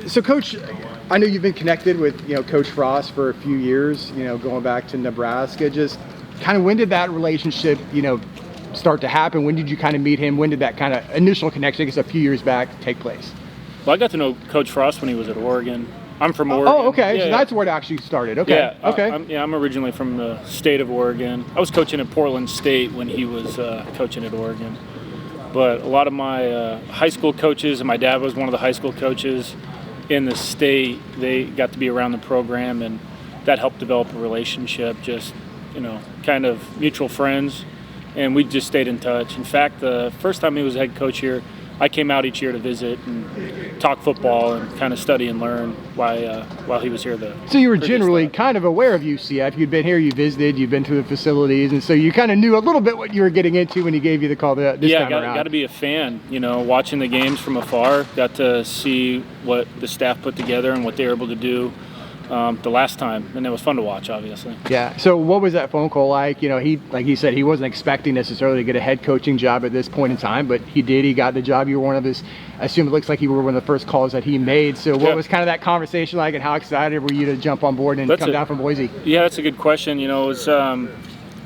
So, Coach, I know you've been connected with Coach Frost for a few years. Going back to Nebraska. Just kind of when did that relationship start to happen? When did you kind of meet him? When did that kind of initial connection, I guess a few years back, take place? Well, I got to know Coach Frost when he was at Oregon. I'm from Oregon. Oh, okay. So that's where it actually started. Okay. Yeah. Okay. I'm originally from the state of Oregon. I was coaching at Portland State when he was coaching at Oregon. But a lot of my high school coaches, and my dad was one of the high school coaches in the state, they got to be around the program, and that helped develop a relationship, just, kind of mutual friends. And we just stayed in touch. In fact, the first time he was head coach here, I came out each year to visit and talk football and kind of study and learn while he was here. So you were generally kind of aware of UCF. You'd been here, you visited, you've been to the facilities, and so you kind of knew a little bit what you were getting into when he gave you the call this time around. Yeah, got to be a fan. Watching the games from afar, got to see what the staff put together and what they were able to do the last time, and it was fun to watch, obviously. Yeah. So what was that phone call like? Like he said, he wasn't expecting necessarily to get a head coaching job at this point in time, but he did. He got the job. You were one of his. I assume it looks like you were one of the first calls that he made. So what was kind of that conversation like, and how excited were you to jump on board and come down from Boise? Yeah, that's a good question. It was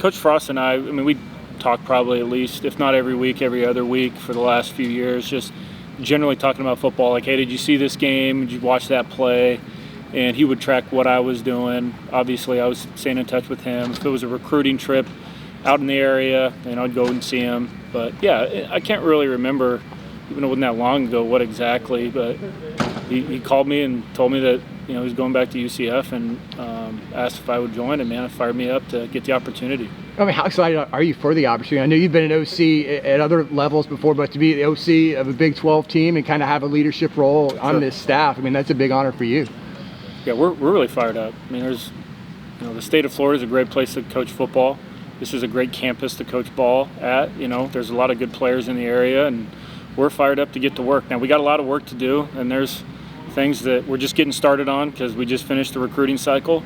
Coach Frost and I mean, we talked probably at least, if not every week, every other week for the last few years, just generally talking about football. Like, hey, did you see this game? Did you watch that play? And he would track what I was doing. Obviously, I was staying in touch with him. If it was a recruiting trip out in the area, I'd go and see him. But, yeah, I can't really remember, even though it wasn't that long ago, what exactly. But he called me and told me that, he was going back to UCF and asked if I would join, and, man, it fired me up to get the opportunity. I mean, how excited are you for the opportunity? I know you've been an OC at other levels before, but to be the OC of a Big 12 team and kind of have a leadership role on this staff, I mean, that's a big honor for you. Yeah, we're really fired up. I mean, the state of Florida is a great place to coach football. This is a great campus to coach ball at. There's a lot of good players in the area, and we're fired up to get to work. Now, we got a lot of work to do, and there's things that we're just getting started on because we just finished the recruiting cycle.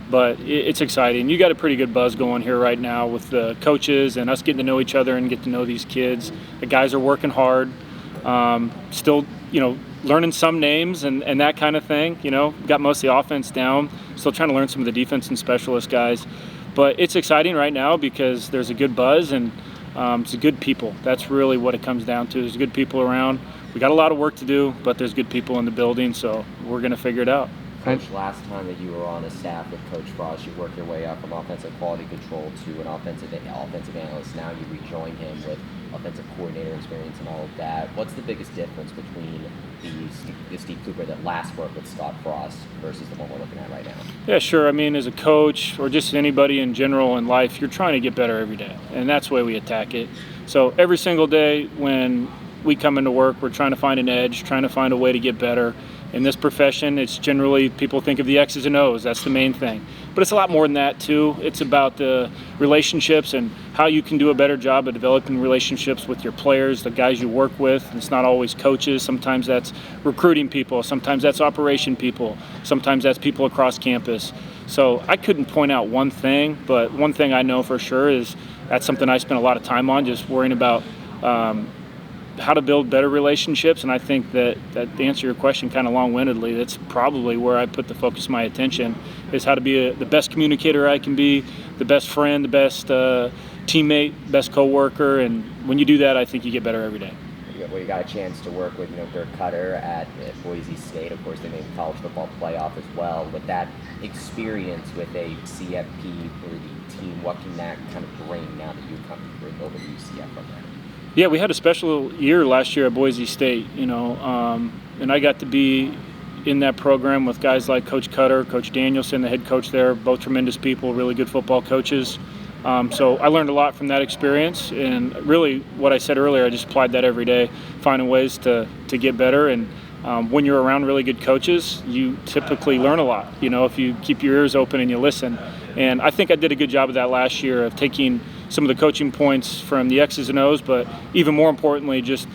But it's exciting. You got a pretty good buzz going here right now with the coaches and us getting to know each other and get to know these kids. The guys are working hard. Still, learning some names and that kind of thing. Got most of the offense down. Still trying to learn some of the defense and specialist guys. But it's exciting right now because there's a good buzz and it's good people. That's really what it comes down to. There's good people around. We got a lot of work to do, but there's good people in the building, so we're going to figure it out. Coach, last time that you were on a staff with Coach Frost, you worked your way up from offensive quality control to an offensive analyst. Now you rejoin him with offensive coordinator experience and all of that. What's the biggest difference between the Steve Cooper that last worked with Scott Frost versus the one we're looking at right now? Yeah, sure. I mean, as a coach or just anybody in general in life, you're trying to get better every day, and that's the way we attack it. So every single day when we come into work, we're trying to find an edge, trying to find a way to get better. In this profession, it's generally people think of the X's and O's. That's the main thing. But it's a lot more than that, too. It's about the relationships and how you can do a better job of developing relationships with your players, the guys you work with. It's not always coaches. Sometimes that's recruiting people. Sometimes that's operation people. Sometimes that's people across campus. So I couldn't point out one thing, but one thing I know for sure is that's something I spent a lot of time on, just worrying about how to build better relationships. And I think that to answer your question kind of long-windedly, that's probably where I put the focus of my attention, is how to be the best communicator I can be, the best friend, the best teammate, best coworker. And when you do that, I think you get better every day. Well, you got a chance to work with Dirk Cutter at Boise State. Of course, they made the college football playoff as well. With that experience with a CFP for the team, what can that kind of bring now that you come to bring over to UCF from there? Yeah, we had a special year last year at Boise State, and I got to be in that program with guys like Coach Cutter, Coach Danielson, the head coach there, both tremendous people, really good football coaches. So I learned a lot from that experience, and really what I said earlier, I just applied that every day, finding ways to get better. And when you're around really good coaches, you typically learn a lot, if you keep your ears open and you listen. And I think I did a good job of that last year, of taking some of the coaching points from the X's and O's, but even more importantly, just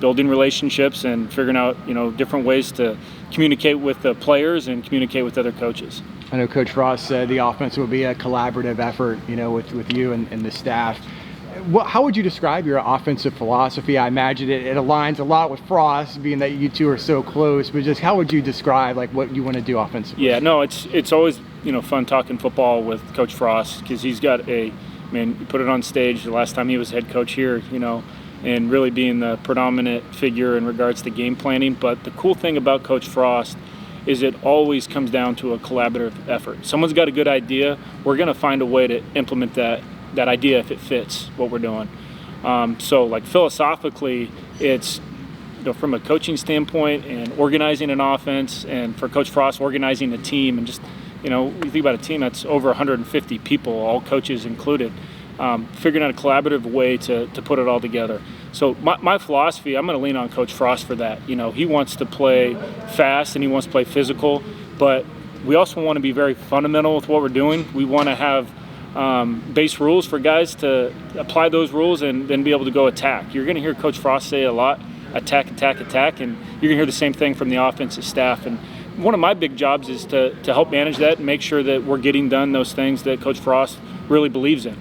building relationships and figuring out, different ways to communicate with the players and communicate with other coaches. I know Coach Frost said the offense will be a collaborative effort, with you and the staff. how would you describe your offensive philosophy? I imagine it aligns a lot with Frost, being that you two are so close. But just how would you describe like what you want to do offensively? Yeah, no, it's always fun talking football with Coach Frost, because he's got you put it on stage the last time he was head coach here, and really being the predominant figure in regards to game planning. But the cool thing about Coach Frost is it always comes down to a collaborative effort. Someone's got a good idea, we're going to find a way to implement that idea if it fits what we're doing. So like philosophically, it's from a coaching standpoint and organizing an offense, and for Coach Frost organizing a team, and just you think about a team that's over 150 people, all coaches included, figuring out a collaborative way to put it all together. So my philosophy, I'm going to lean on Coach Frost for that. He wants to play fast and he wants to play physical, but we also want to be very fundamental with what we're doing. We want to have base rules for guys to apply those rules and then be able to go attack. You're going to hear Coach Frost say a lot, attack, attack, attack, and you're going to hear the same thing from the offensive staff. And one of my big jobs is to help manage that and make sure that we're getting done those things that Coach Frost really believes in.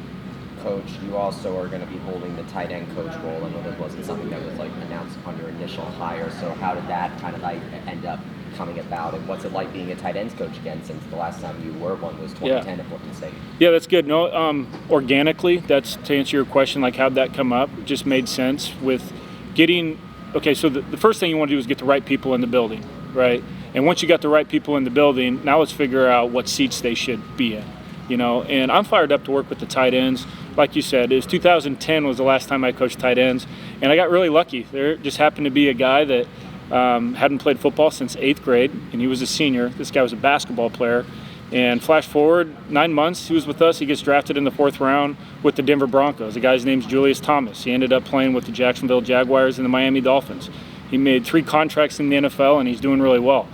Coach, you also are going to be holding the tight end coach role. I know that wasn't something that was announced on your initial hire. So how did that kind of end up coming about, and what's it like being a tight ends coach again, since the last time you were one was 2010 at Portland State? Yeah, that's good. No, organically, that's to answer your question, how'd that come up? It just made sense with getting. Okay, so the first thing you want to do is get the right people in the building, right? And once you got the right people in the building, now let's figure out what seats they should be in. And I'm fired up to work with the tight ends. Like you said, it was 2010 was the last time I coached tight ends, and I got really lucky. There just happened to be a guy that hadn't played football since 8th grade, and he was a senior. This guy was a basketball player, and flash forward 9 months, he was with us. He gets drafted in the 4th round with the Denver Broncos. The guy's name's Julius Thomas. He ended up playing with the Jacksonville Jaguars and the Miami Dolphins. He made 3 contracts in the NFL, and he's doing really well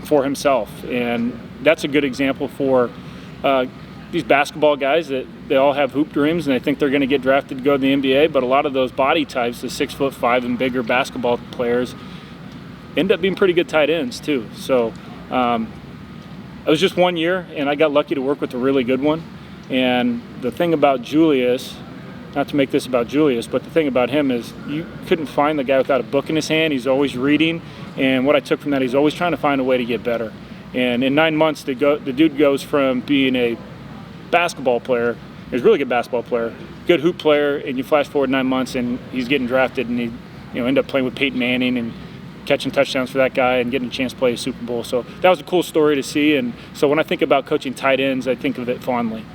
for himself. And that's a good example for these basketball guys that they all have hoop dreams and they think they're going to get drafted to go to the NBA, but a lot of those body types, the 6'5" and bigger basketball players, end up being pretty good tight ends too. So it was just 1 year, and I got lucky to work with a really good one. And the thing about Julius, not to make this about Julius, but the thing about him is you couldn't find the guy without a book in his hand. He's always reading, and what I took from that, he's always trying to find a way to get better. And in 9 months, the dude goes from being a basketball player, he's a really good basketball player, good hoop player, and you flash forward 9 months and he's getting drafted, and he end up playing with Peyton Manning and catching touchdowns for that guy and getting a chance to play a Super Bowl. So that was a cool story to see. And so when I think about coaching tight ends, I think of it fondly.